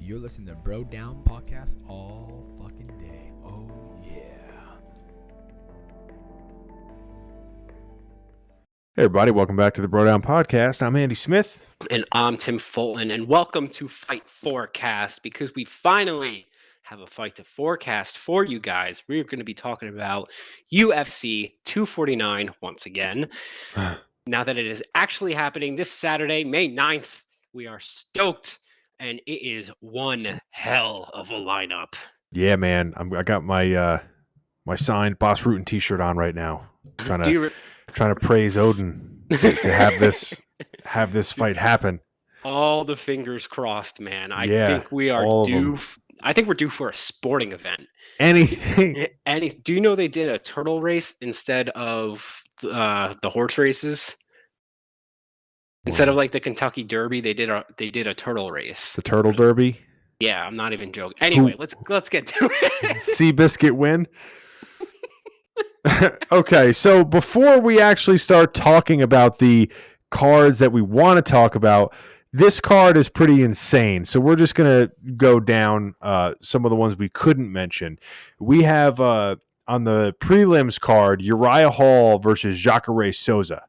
You're listening to Bro Down Podcast all fucking day. Oh, yeah. Hey, everybody. Welcome back to the Bro Down Podcast. I'm Andy Smith. And I'm Tim Fulton, and welcome to Fight Forecast, because we finally have a fight to forecast for you guys. We're going to be talking about UFC 249 once again. Now that it is actually happening this Saturday, May 9th, we are stoked, and it is one hell of a lineup. Yeah, man. I got my my signed Boss Rutan t-shirt on right now. Trying to praise Odin to have this fight happen. All the fingers crossed, man. I Yeah, think we are all of due. them. I think we're due for a sporting event. Anything. Do you know they did a turtle race instead of the horse races? Instead of like the Kentucky Derby, they did a turtle race. The Turtle Derby. Yeah, I'm not even joking. Anyway, let's get to it. Seabiscuit win. Okay, so before we actually start talking about the cards that we want to talk about, this card is pretty insane. So we're just going to go down some of the ones we couldn't mention. We have on the prelims card, Uriah Hall versus Jacare Souza.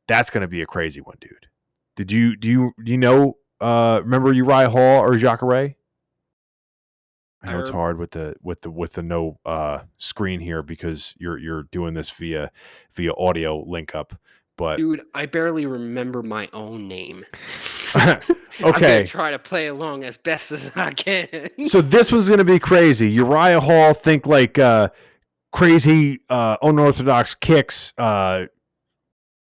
That's going to be a crazy one, dude. Do you know remember Uriah Hall or Jacare? I know it's hard with the no screen here because you're doing this via audio link up. But dude, I barely remember my own name. Okay. I'm gonna try to play along as best as I can. So this was gonna be crazy. Uriah Hall, think like crazy unorthodox kicks,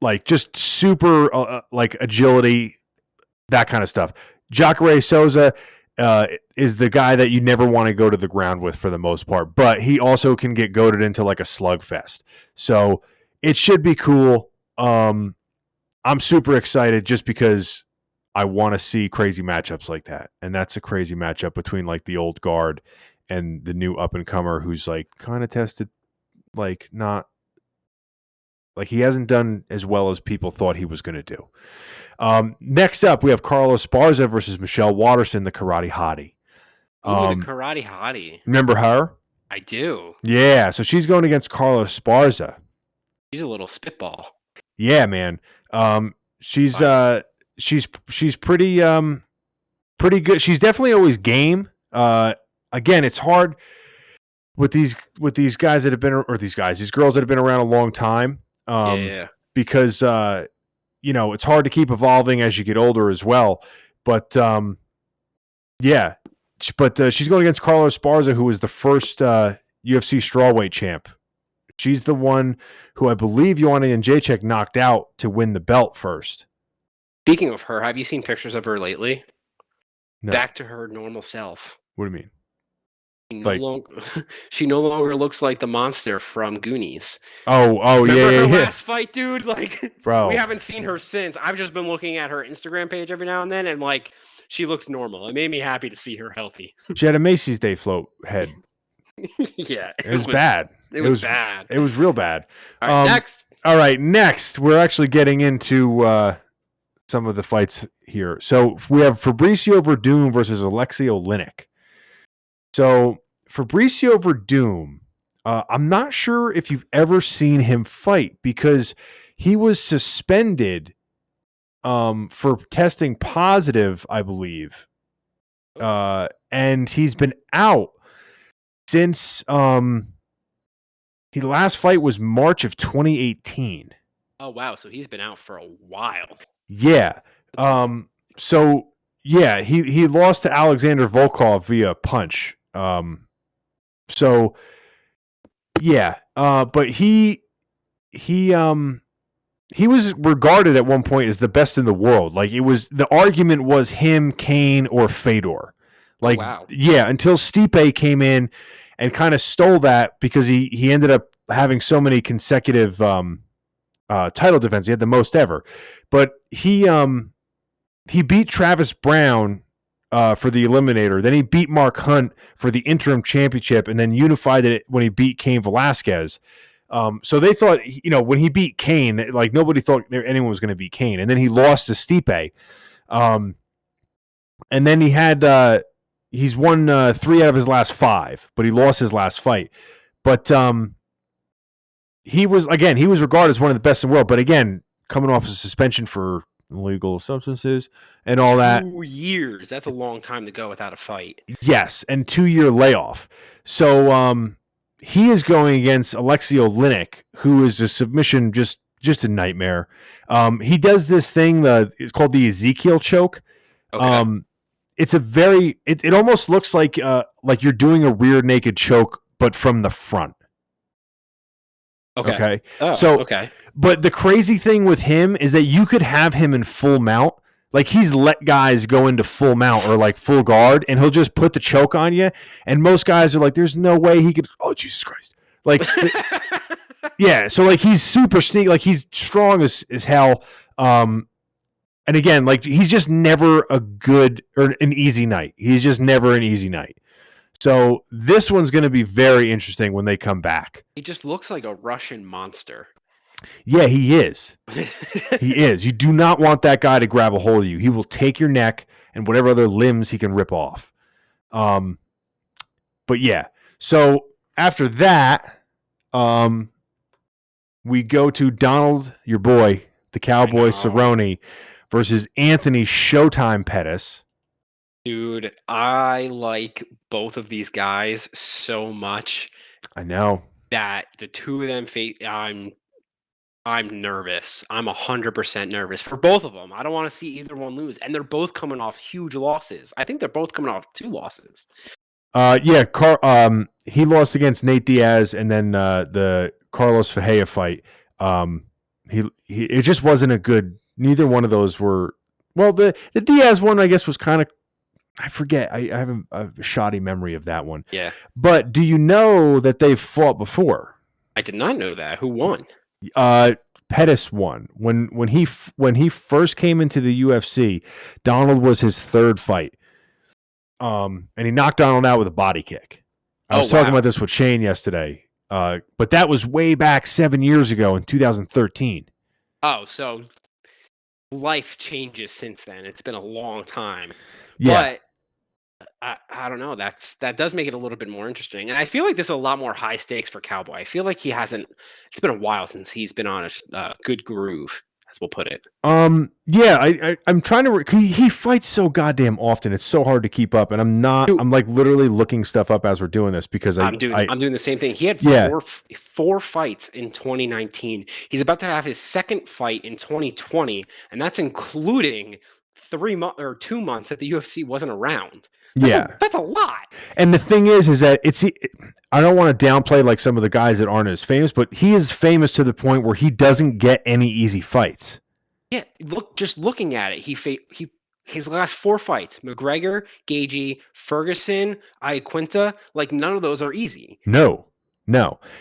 like just super like agility, that kind of stuff. Jacare Souza is the guy that you never want to go to the ground with for the most part, but he also can get goaded into like a slugfest. So it should be cool. I'm super excited just because I want to see crazy matchups like that. And that's a crazy matchup between like the old guard and the new up and comer who's like kind of tested, like not like he hasn't done as well as people thought he was going to do. Next up, we have Carlos Esparza versus Michelle Waterson, the Karate Hottie. The Karate Hottie. Remember her? I do. Yeah, so she's going against Carlos Esparza. She's a little spitball. Yeah, man. She's pretty good. She's definitely always game. Again, it's hard with these guys that have been, or these girls that have been around a long time. Because it's hard to keep evolving as you get older as well. But she's going against Carlos Esparza, who was the first UFC strawweight champ. She's the one who I believe Joanna Jędrzejczyk knocked out to win the belt first. Speaking of her, have you seen pictures of her lately? No. Back to her normal self. What do you mean? She no longer looks like the monster from Goonies. Oh, Remember yeah. her last fight, dude? Like, bro, we haven't seen her since. I've just been looking at her Instagram page every now and then, and like, she looks normal. It made me happy to see her healthy. She had a Macy's Day float head. Yeah, it was bad. It was bad. It was real bad. All right, next. All right, next we're actually getting into some of the fights here. So we have Fabricio Verdum versus Aleksei Oleinik. So Fabricio Verdum, I'm not sure if you've ever seen him fight because he was suspended for testing positive, I believe. And he's been out since his last fight was March of 2018. Oh wow, so he's been out for a while. Yeah. So yeah, he lost to Alexander Volkov via punch. So yeah, but he was regarded at one point as the best in the world. Like the argument was him, Kane, or Fedor. Like, wow. Yeah, until Stipe came in and kind of stole that because he ended up having so many consecutive title defenses. He had the most ever, but he beat Travis Brown for the Eliminator. Then he beat Mark Hunt for the interim championship, and then unified it when he beat Cain Velasquez. So they thought, when he beat Kane, like nobody thought anyone was going to beat Kane, and then he lost to Stipe. And then he's won 3 out of his last 5, but he lost his last fight. But he was regarded as one of the best in the world. But again, coming off a suspension for illegal substances and all that. 2 years. That's a long time to go without a fight. Yes, and 2-year layoff. So he is going against Aleksei Oleinik, who is a submission just a nightmare. He does this thing it's called the Ezekiel choke. Okay. It's it almost looks like you're doing a rear naked choke, but from the front. Okay. Oh, so, okay. But the crazy thing with him is that you could have him in full mount. Like, he's let guys go into full mount or like full guard, and he'll just put the choke on you. And most guys are like, there's no way he could. Oh, Jesus Christ. Like, yeah. So, like, he's super sneaky. Like, he's strong as hell. And again, like, he's just never a good or an easy night. He's just never an easy night. So this one's going to be very interesting when they come back. He just looks like a Russian monster. Yeah, he is. He is. You do not want that guy to grab a hold of you. He will take your neck and whatever other limbs he can rip off. But yeah. So after that, we go to Donald, your boy, the Cowboy Cerrone, versus Anthony Showtime Pettis. Dude, I like both of these guys so much. I know that the two of them I'm nervous. I'm 100% nervous for both of them. I don't want to see either one lose, and they're both coming off huge losses. I think they're both coming off 2 losses. He lost against Nate Diaz, and then the Carlos Ferreira fight. It just wasn't a good. Neither one of those were. Well, the Diaz one, I guess, was kind of. I forget. I have a shoddy memory of that one. Yeah. But do you know that they've fought before? I did not know that. Who won? Pettis won. When he first came into the UFC, Donald was his 3rd fight. And he knocked Donald out with a body kick. I was talking about this with Shane yesterday. But that was way back 7 years ago in 2013. Oh, so life changes since then. It's been a long time. Yeah. But I don't know. That does make it a little bit more interesting. And I feel like there's a lot more high stakes for Cowboy. I feel like it's been a while since he's been on a good groove, as we'll put it. Yeah, I'm trying to. He fights so goddamn often. It's so hard to keep up, and I'm like literally looking stuff up as we're doing this because I'm doing the same thing. He had four fights in 2019. He's about to have his 2nd fight in 2020, and that's including 2 months that the UFC wasn't around. That's a lot. And the thing is that I don't want to downplay like some of the guys that aren't as famous, but he is famous to the point where he doesn't get any easy fights. Yeah, just looking at it, his last 4 fights: McGregor, Gaethje, Ferguson, Iaquinta, like none of those are easy. No.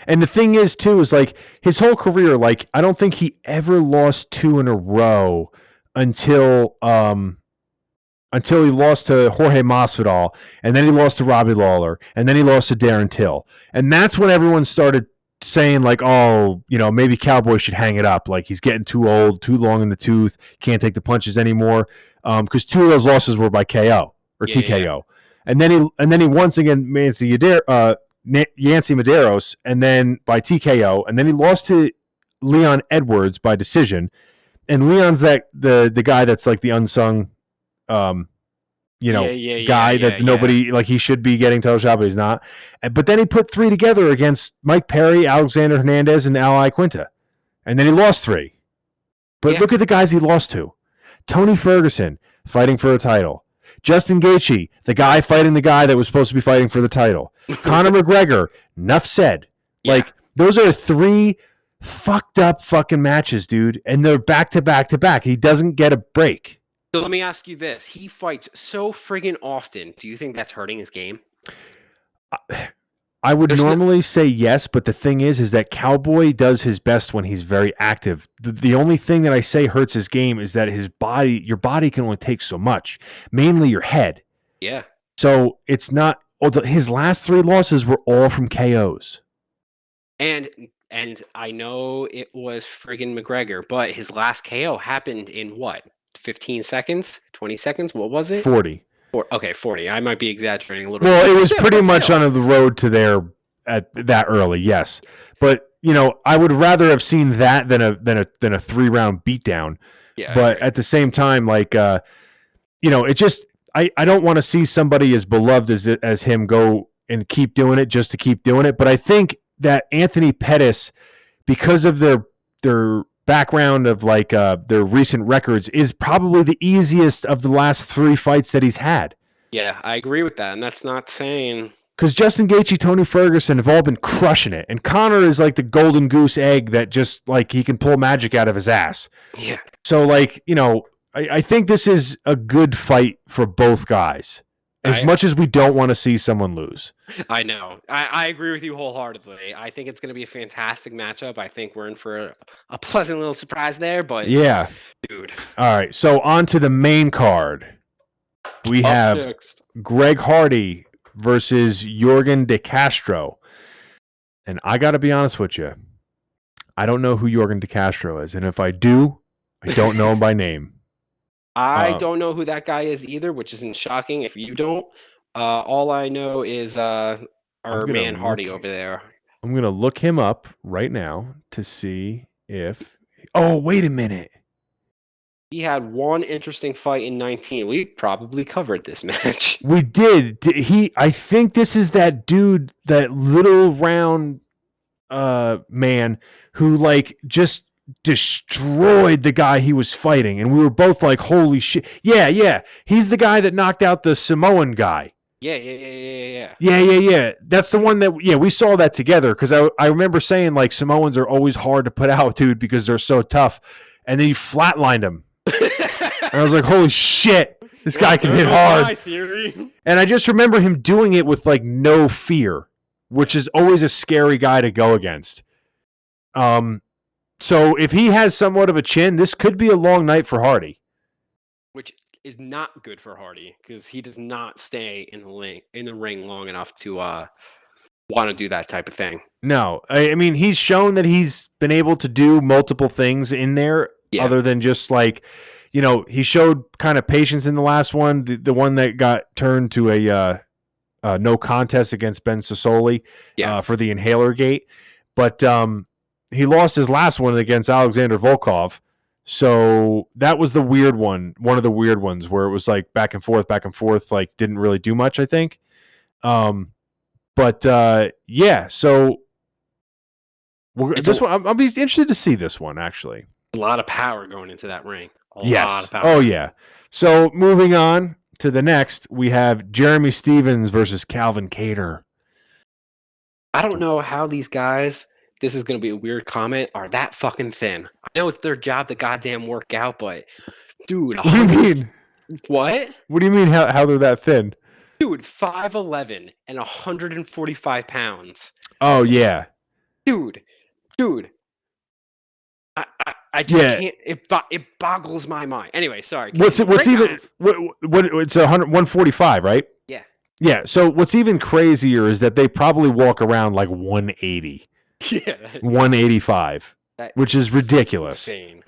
And the thing is too is like his whole career, like I don't think he ever lost 2 in a row until he lost to Jorge Masvidal, and then he lost to Robbie Lawler, and then he lost to Darren Till. And that's when everyone started saying like, oh, maybe Cowboy should hang it up. Like he's getting too old, too long in the tooth, can't take the punches anymore. Because 2 of those losses were by KO or TKO. Yeah. And then he once again Yancy Medeiros, and then by TKO, and then he lost to Leon Edwards by decision. And Leon's the guy that's like the unsung guy that nobody like he should be getting title shot, but he's not. But then he put 3 together against Mike Perry, Alexander Hernandez, and Al Iaquinta. And then he lost 3. But look at the guys he lost to. Tony Ferguson fighting for a title. Justin Gaethje, the guy fighting the guy that was supposed to be fighting for the title. Conor McGregor, enough said. Yeah. Like those are 3 fucked up fucking matches, dude. And they're back to back to back. He doesn't get a break. So let me ask you this. He fights so friggin' often. Do you think that's hurting his game? I would normally say yes, but the thing is that Cowboy does his best when he's very active. The only thing that I say hurts his game is that your body can only take so much, mainly your head. Yeah. So it's not, his last 3 losses were all from KOs. And I know it was friggin' McGregor, but his last KO happened in what? 15 seconds, 20 seconds. What was it? 40. Okay, 40. I might be exaggerating a little Well, bit. it was Still, pretty but much still. on the road to there at that early, yes. But I would rather have seen that than a 3-round beatdown. Yeah, I But agree. at the same time, like it just I don't want to see somebody as beloved as him go and keep doing it just to keep doing it. But I think that Anthony Pettis, because of their background of like their recent records, is probably the easiest of the last 3 fights that he's had. Yeah, I agree with that, and that's not saying. Because Justin Gaethje, Tony Ferguson have all been crushing it, and Conor is like the golden goose egg that just like he can pull magic out of his ass. Yeah. So like I think this is a good fight for both guys. As much as we don't want to see someone lose. I know. I agree with you wholeheartedly. I think it's going to be a fantastic matchup. I think we're in for a pleasant little surprise there, but yeah. Dude. All right, so on to the main card. We have next. Greg Hardy versus Yorgan De Castro. And I got to be honest with you. I don't know who Yorgan De Castro is. And if I do, I don't know him by name. I don't know who that guy is either, which isn't shocking if you don't. All I know is our man Hardy over there. I'm going to look him up right now to see if... Oh, wait a minute. He had one interesting fight in 19. We probably covered this match. We did. I think this is that dude, that little round man who like just destroyed the guy he was fighting, and we were both like, holy shit. Yeah. He's the guy that knocked out the Samoan guy. Yeah. That's the one that we saw that together, because I remember saying like Samoans are always hard to put out, dude, because they're so tough. And then he flatlined him. And I was like, holy shit, this guy can hit hard. And I just remember him doing it with like no fear, which is always a scary guy to go against. So if he has somewhat of a chin, this could be a long night for Hardy. Which is not good for Hardy, because he does not stay in the ring long enough to want to do that type of thing. No, I mean, he's shown that he's been able to do multiple things in there, other than just like, he showed kind of patience in the last one, the one that got turned to a no contest against Ben Sassoli for the inhaler gate. But he lost his last one against Alexander Volkov. So that was the weird one of the weird ones where it was like back and forth, like didn't really do much, I think. So this one, I'll be interested to see this one, actually. A lot of power going into that ring. A lot of power. Oh, yeah. So moving on to the next, we have Jeremy Stephens versus Calvin Kattar. I don't know how these guys, this is going to be a weird comment, are that fucking thin. I know it's their job to goddamn work out, but dude. What do you mean? What? What do you mean how they're that thin? Dude, 5'11" and 145 pounds. Oh, yeah. Dude. I just can't. It boggles my mind. Anyway, sorry. What's even? It's 145, right? Yeah. Yeah. So what's even crazier is that they probably walk around like 180. Yeah. 185, which is ridiculous. Insane.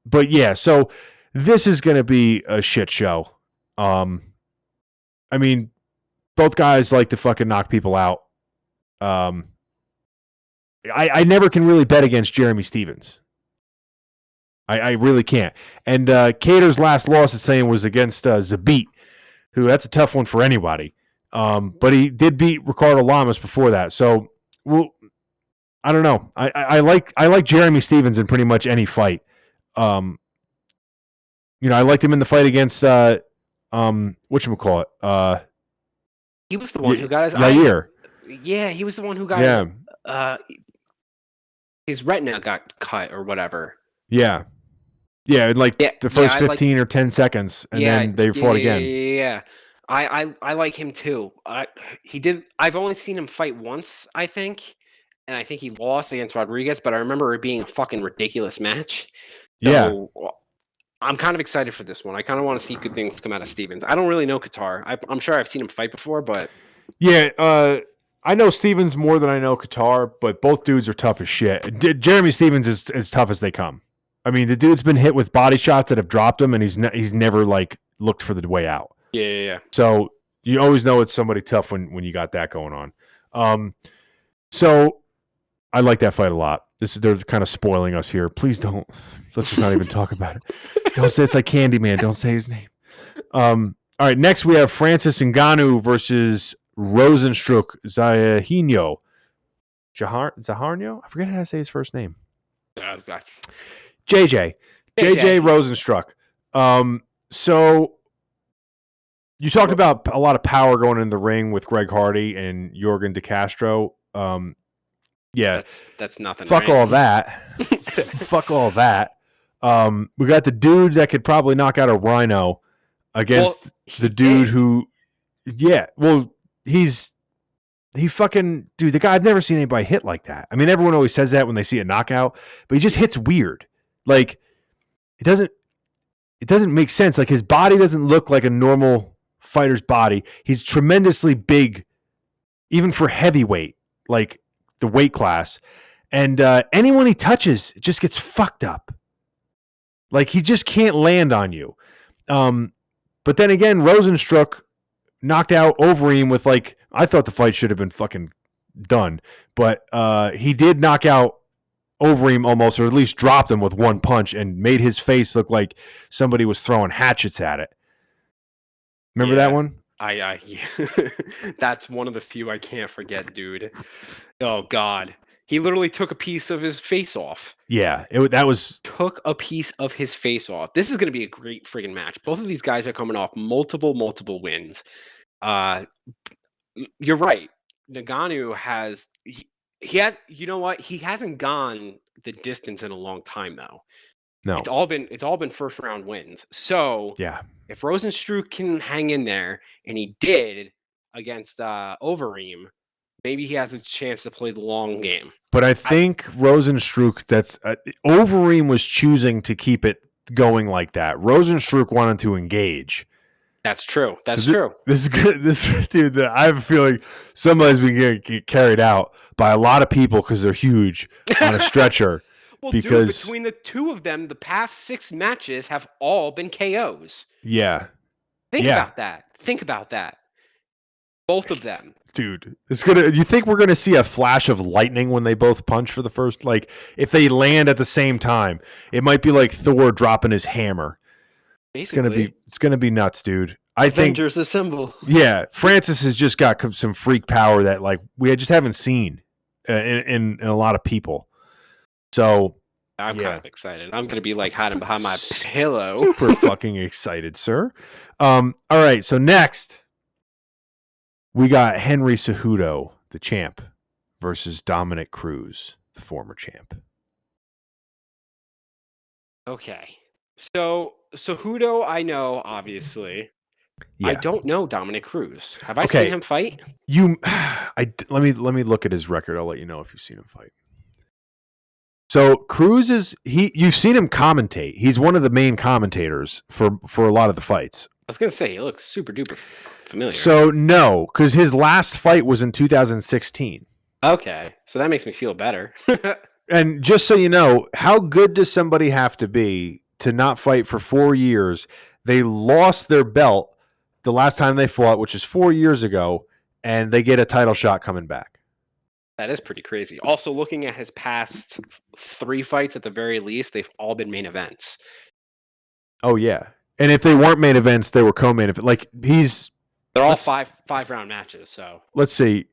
But yeah. So this is going to be a shit show. I mean, both guys like to fucking knock people out. I never can really bet against Jeremy Stephens. I really can't. And Kattar's last loss, it's saying, was against Zabit, who that's a tough one for anybody. But he did beat Ricardo Lamas before that. So, I don't know. I like Jeremy Stephens in pretty much any fight. I liked him in the fight against whatchamacallit? He was the one who got his Yair. Yeah, he was the one who got his retina got cut or whatever. Yeah. Yeah, in the first 15 or 10 seconds, and then they fought again. Yeah. I like him too. I've only seen him fight once, I think, and I think he lost against Rodriguez, but I remember it being a fucking ridiculous match. So, I'm kind of excited for this one. I kind of want to see good things come out of Stephens. I don't really know Kattar. I'm sure I've seen him fight before, but... Yeah, I know Stephens more than I know Kattar, but both dudes are tough as shit. Jeremy Stephens is as tough as they come. I mean, the dude's been hit with body shots that have dropped him, and he's never like looked for the way out. Yeah. So you always know it's somebody tough when you got that going on. So I like that fight a lot. They're kind of spoiling us here. Please don't. Let's just not even talk about it. Don't say it's like Candyman. Don't say his name. All right. Next we have Francis Ngannou versus Rozenstruic Jairzinho. Jairzinho? I forget how to say his first name. JJ Rozenstruic. So you talked about a lot of power going in the ring with Greg Hardy and Yorgan De Castro. Yeah, that's nothing. Fuck all that. Fuck all that. We got the dude that could probably knock out a rhino against the dude who, yeah. Well, he fucking dude. The guy, I've never seen anybody hit like that. I mean, everyone always says that when they see a knockout, but he just hits weird. Like it doesn't make sense. Like his body doesn't look like a normal fighter's body. He's tremendously big, even for heavyweight. Like the weight class, and anyone he touches just gets fucked up. Like he just can't land on you. But then again, Rozenstruic knocked out Overeem with like, I thought the fight should have been fucking done, but he did knock out Overeem almost, or at least dropped him with one punch and made his face look like somebody was throwing hatchets at it. Remember that one? Yeah. That's one of the few I can't forget, dude. Oh God, he literally took a piece of his face off. Yeah, took a piece of his face off. This is going to be a great friggin' match. Both of these guys are coming off multiple wins. You're right. Ngannou has he has. You know what? He hasn't gone the distance in a long time though. No, it's all been first round wins. So yeah. If Rozenstruic can hang in there, and he did against Overeem, maybe he has a chance to play the long game. But I think Rozenstruic, Overeem was choosing to keep it going like that. Rozenstruic wanted to engage. That's true. That's true. This is good. This dude, I have a feeling somebody's been getting carried out by a lot of people because they're huge on a stretcher. Well, dude, between the two of them, the past 6 matches have all been KOs. Yeah. Think about that. Both of them. Dude, you think we're gonna see a flash of lightning when they both punch for the first, like if they land at the same time? It might be like Thor dropping his hammer. Basically. It's gonna be nuts, dude. Avengers assemble. Yeah, Francis has just got some freak power that like we just haven't seen in a lot of people. So I'm kind of excited. I'm going to be like hiding behind my pillow. Super fucking excited, sir. All right. So next we got Henry Cejudo, the champ, versus Dominic Cruz, the former champ. Okay. So Cejudo, I know, obviously. Yeah. I don't know Dominic Cruz. Have I seen him fight? Let me look at his record. I'll let you know if you've seen him fight. So Cruz you've seen him commentate. He's one of the main commentators for a lot of the fights. I was going to say, he looks super duper familiar. So no, because his last fight was in 2016. Okay. So that makes me feel better. And just so you know, how good does somebody have to be to not fight for 4 years? They lost their belt the last time they fought, which is 4 years ago, and they get a title shot coming back. That is pretty crazy. Also, looking at his past 3 fights at the very least, they've all been main events. Oh, yeah. And if they weren't main events, they were co-main events. Like, they're all five-round matches, so. Let's see.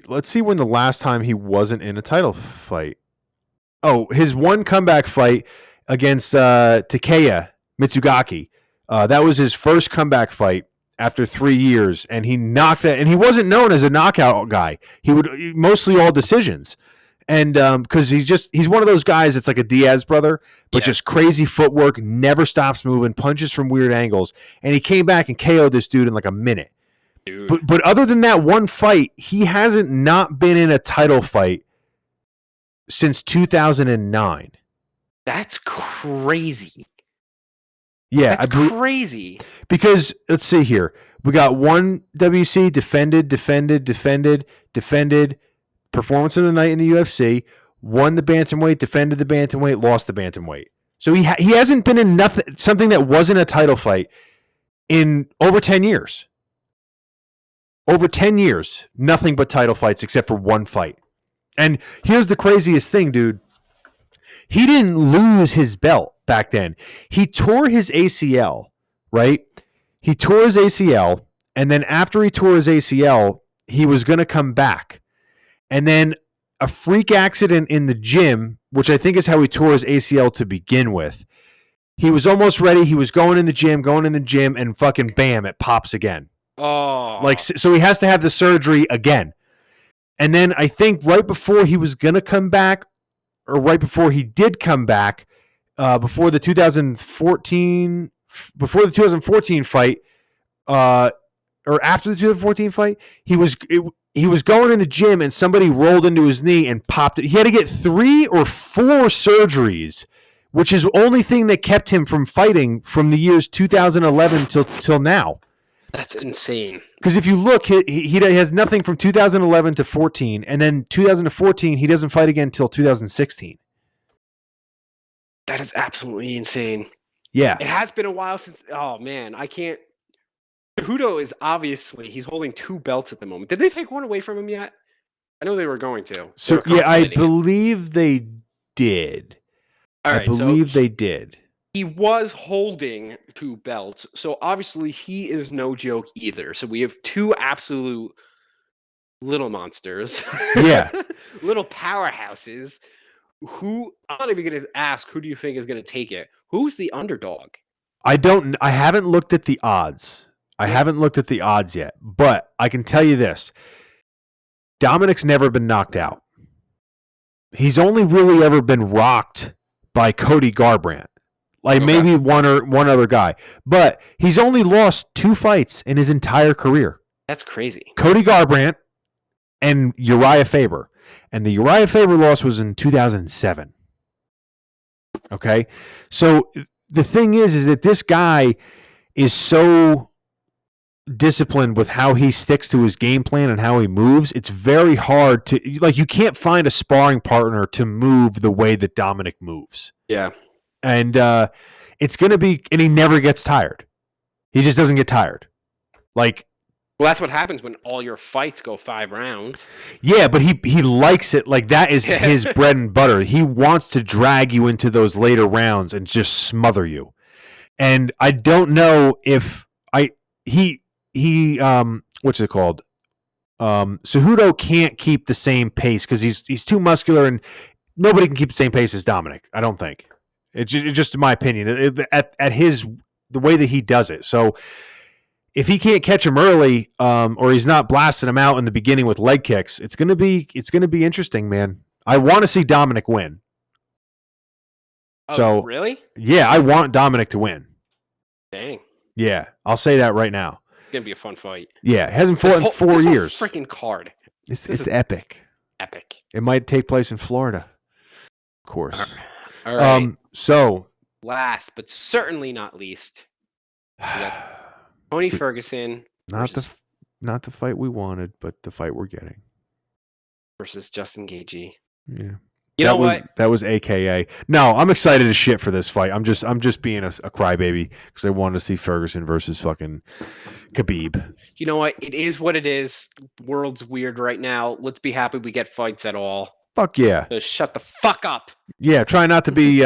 Let's see when the last time he wasn't in a title fight. Oh, his one comeback fight against Takeya Mitsugaki. That was his first comeback fight after 3 years, and he knocked that. And he wasn't known as a knockout guy. He would mostly all decisions, and because he's one of those guys that's like a Diaz brother, but just crazy footwork, never stops moving, punches from weird angles. And he came back and KO'd this dude in like a minute. Dude. But other than that one fight, he hasn't not been in a title fight since 2009. That's crazy. Yeah, that's crazy. Because let's see here, we got one WC defended. Performance of the night in the UFC. Won the bantamweight, defended the bantamweight, lost the bantamweight. So he hasn't been in something that wasn't a title fight in over 10 years. Over 10 years, nothing but title fights except for one fight. And here's the craziest thing, dude. He didn't lose his belt back then. He tore his ACL, right? He tore his ACL, and then after he tore his ACL, he was going to come back. And then a freak accident in the gym, which I think is how he tore his ACL to begin with. He was almost ready. He was going in the gym, and fucking bam, it pops again. Oh. Like, so he has to have the surgery again. And then I think right before he was going to come back, or right before he did come back, before the 2014 fight, or after the 2014 fight, he was going in the gym and somebody rolled into his knee and popped it. He had to get 3 or 4 surgeries, which is the only thing that kept him from fighting from the years 2011 till now. That's insane. Because if you look, he has nothing from 2011 to 14, and then 2014 he doesn't fight again until 2016. That is absolutely insane. Yeah. It has been a while since. Oh man, I can't. Cejudo is obviously he's holding 2 belts at the moment. Did they take one away from him yet? I know they were going to. So yeah, I believe they did. All right, I believe they did. He was holding 2 belts, so obviously he is no joke either. So we have 2 absolute little monsters. Yeah. Little powerhouses. I'm not even going to ask who do you think is going to take it. Who's the underdog? I haven't looked at the odds. I haven't looked at the odds yet, but I can tell you this. Dominic's never been knocked out. He's only really ever been rocked by Cody Garbrandt. Like maybe one other guy. But he's only lost 2 fights in his entire career. That's crazy. Cody Garbrandt and Uriah Faber. And the Uriah Faber loss was in 2007. Okay? So the thing is that this guy is so disciplined with how he sticks to his game plan and how he moves. It's very hard to, like, you can't find a sparring partner to move the way that Dominic moves. Yeah. And it's going to be, and he never gets tired. He just doesn't get tired. Like, well, that's what happens when all your fights go 5 rounds. Yeah, but he likes it. Like, that is his bread and butter. He wants to drag you into those later rounds and just smother you. And I don't know if what's it called? Cejudo can't keep the same pace because he's too muscular, and nobody can keep the same pace as Dominic. I don't think. It's just in my opinion, at the way that he does it. So if he can't catch him early, or he's not blasting him out in the beginning with leg kicks, it's gonna be interesting, man. I want to see Dominic win. Oh, so really? Yeah, I want Dominic to win. Dang. Yeah, I'll say that right now. It's gonna be a fun fight. Yeah, it hasn't fought in 4 years. Freaking card. It's epic. Epic. It might take place in Florida, of course. All right. So last but certainly not least, we got Tony Ferguson. Not the fight we wanted, but the fight we're getting versus Justin Gaethje. Yeah. You know what? That was AKA. No, I'm excited as shit for this fight. I'm just being a crybaby because I wanted to see Ferguson versus fucking Khabib. You know what? It is what it is. The world's weird right now. Let's be happy we get fights at all. Fuck yeah. Just shut the fuck up. Yeah, try not to be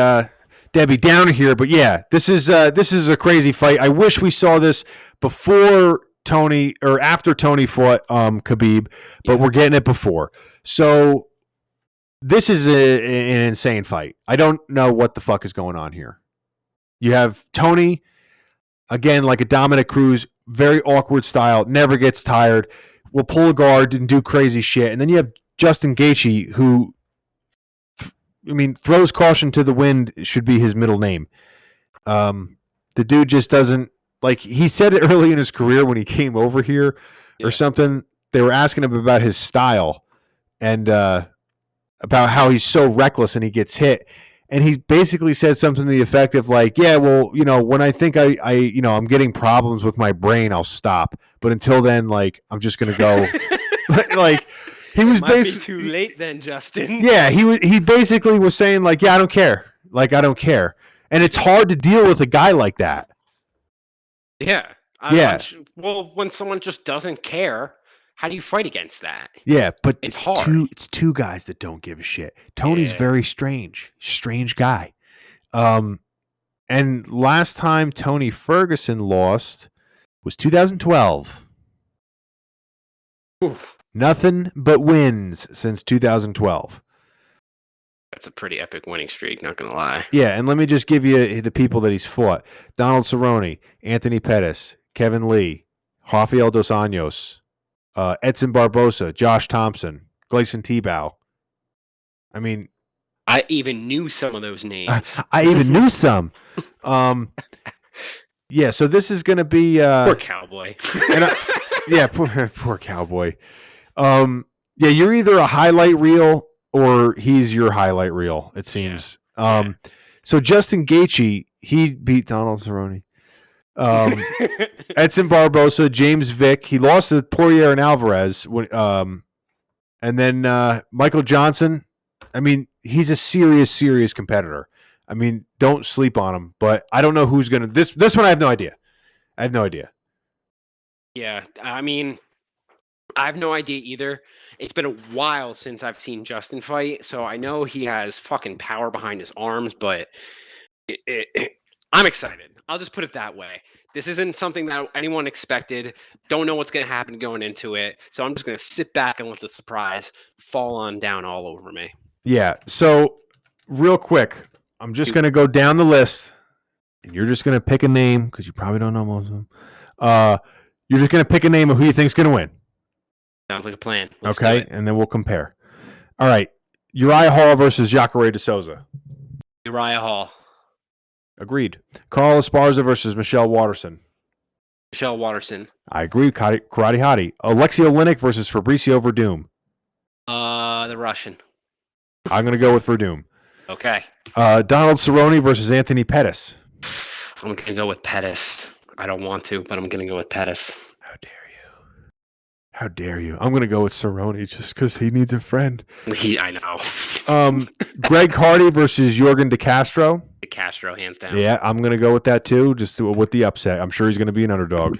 Debbie Downer here, but yeah, this is a crazy fight. I wish we saw this before Tony or after Tony fought Khabib, but we're getting it before. So this is an insane fight. I don't know what the fuck is going on here. You have Tony, again, like a Dominic Cruz, very awkward style, never gets tired, will pull a guard and do crazy shit. And then you have Justin Gaethje, who, throws caution to the wind should be his middle name. The dude just doesn't, like, he said it early in his career when he came over here or something. They were asking him about his style and about how he's so reckless and he gets hit. And he basically said something to the effect of like, yeah, well, when I think I'm getting problems with my brain, I'll stop. But until then, like, I'm just going to go. Like, he was basically too late then, Justin. Yeah, he basically was saying like, yeah, I don't care. Like, I don't care. And it's hard to deal with a guy like that. Yeah. Yeah. Well, when someone just doesn't care, how do you fight against that? Yeah, but It's it's hard. It's two guys that don't give a shit. Tony's Yeah. very strange guy. And last time Tony Ferguson lost was 2012. Oof. Nothing but wins since 2012. That's a pretty epic winning streak, not going to lie. Yeah, and let me just give you the people that he's fought. Donald Cerrone, Anthony Pettis, Kevin Lee, Rafael Dos Anjos, Edson Barbosa, Josh Thompson, Gleison Tebow. I mean, I even knew some of those names. I even knew some. Yeah, so this is going to be Poor cowboy. poor cowboy. Yeah, you're either a highlight reel or he's your highlight reel, it seems. Yeah. So Justin Gaethje, he beat Donald Cerrone. Edson Barbosa, James Vick, he lost to Poirier and Alvarez. And then Michael Johnson, I mean, he's a serious competitor. I mean, don't sleep on him, but I don't know who's going to this one I have no idea. Yeah, I mean, I have no idea either. It's been a while since I've seen Justin fight, so I know he has fucking power behind his arms, but I'm excited. I'll just put it that way. This isn't something that anyone expected. Don't know what's going to happen going into it, so I'm just going to sit back and let the surprise fall on down all over me. Yeah, so real quick, I'm just going to go down the list, and you're just going to pick a name, because you probably don't know most of them. You're just going to pick a name of who you think's going to win. Sounds like a plan. Let's do Okay, it. and then we'll compare. All right, Uriah Hall versus Jacare de Souza. Uriah Hall. Agreed. Carl Esparza versus Michelle Watterson. Michelle Watterson. I agree. Karate Hottie. Aleksei Oleinik versus Fabricio Verdum. The Russian. I'm going to go with Verdum. Okay. Donald Cerrone versus Anthony Pettis. I'm going to go with Pettis. I don't want to, but I'm going to go with Pettis. How dare you? I'm going to go with Cerrone just because he needs a friend. I know. Greg Hardy versus Yorgan De Castro. De Castro, hands down. Yeah, I'm going to go with that too, just with the upset. I'm sure he's going to be an underdog.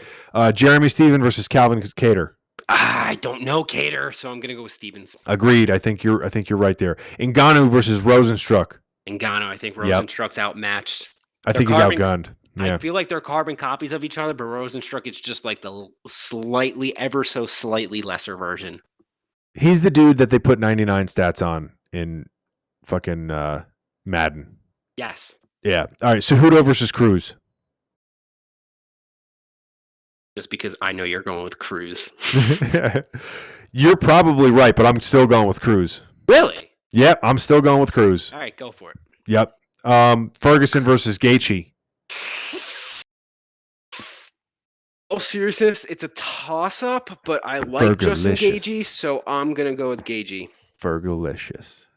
Jeremy Steven versus Calvin Kattar. I don't know Kattar, so I'm going to go with Stevens. Agreed. I think you're right there. Ngannou versus Rozenstruic. Ngannou, I think Rozenstruic's outmatched. I think he's outgunned. Yeah. I feel like they're carbon copies of each other, but Rozenstruic is just like the ever so slightly lesser version. He's the dude that they put 99 stats on in fucking Madden. Yes. Yeah. All right. Cejudo versus Cruz. Just because I know you're going with Cruz. You're probably right, but I'm still going with Cruz. Really? Yep, I'm still going with Cruz. All right, go for it. Yep. Ferguson versus Gaethje. Oh, seriousness, it's a toss-up, but I like Justin Gaethje, so I'm going to go with Gaethje. Fergalicious.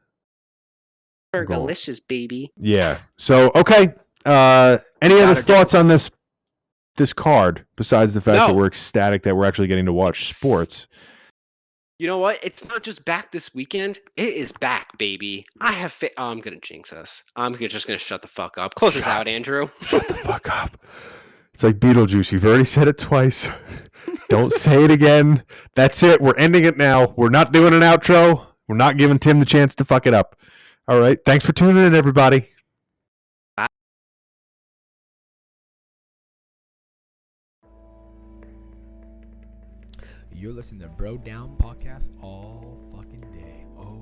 Fergalicious, baby. Yeah. So, okay. Any other thoughts on this card besides the fact that we're ecstatic that we're actually getting to watch sports? You know what? It's not just back this weekend. It is back, baby. I have I'm going to jinx us. I'm just going to shut the fuck up. Close this out, Andrew. Shut the fuck up. It's like Beetlejuice. You've already said it twice. Don't say it again. That's it. We're ending it now. We're not doing an outro. We're not giving Tim the chance to fuck it up. All right. Thanks for tuning in, everybody. Bye. You're listening to Bro Down Podcast all fucking day. Oh.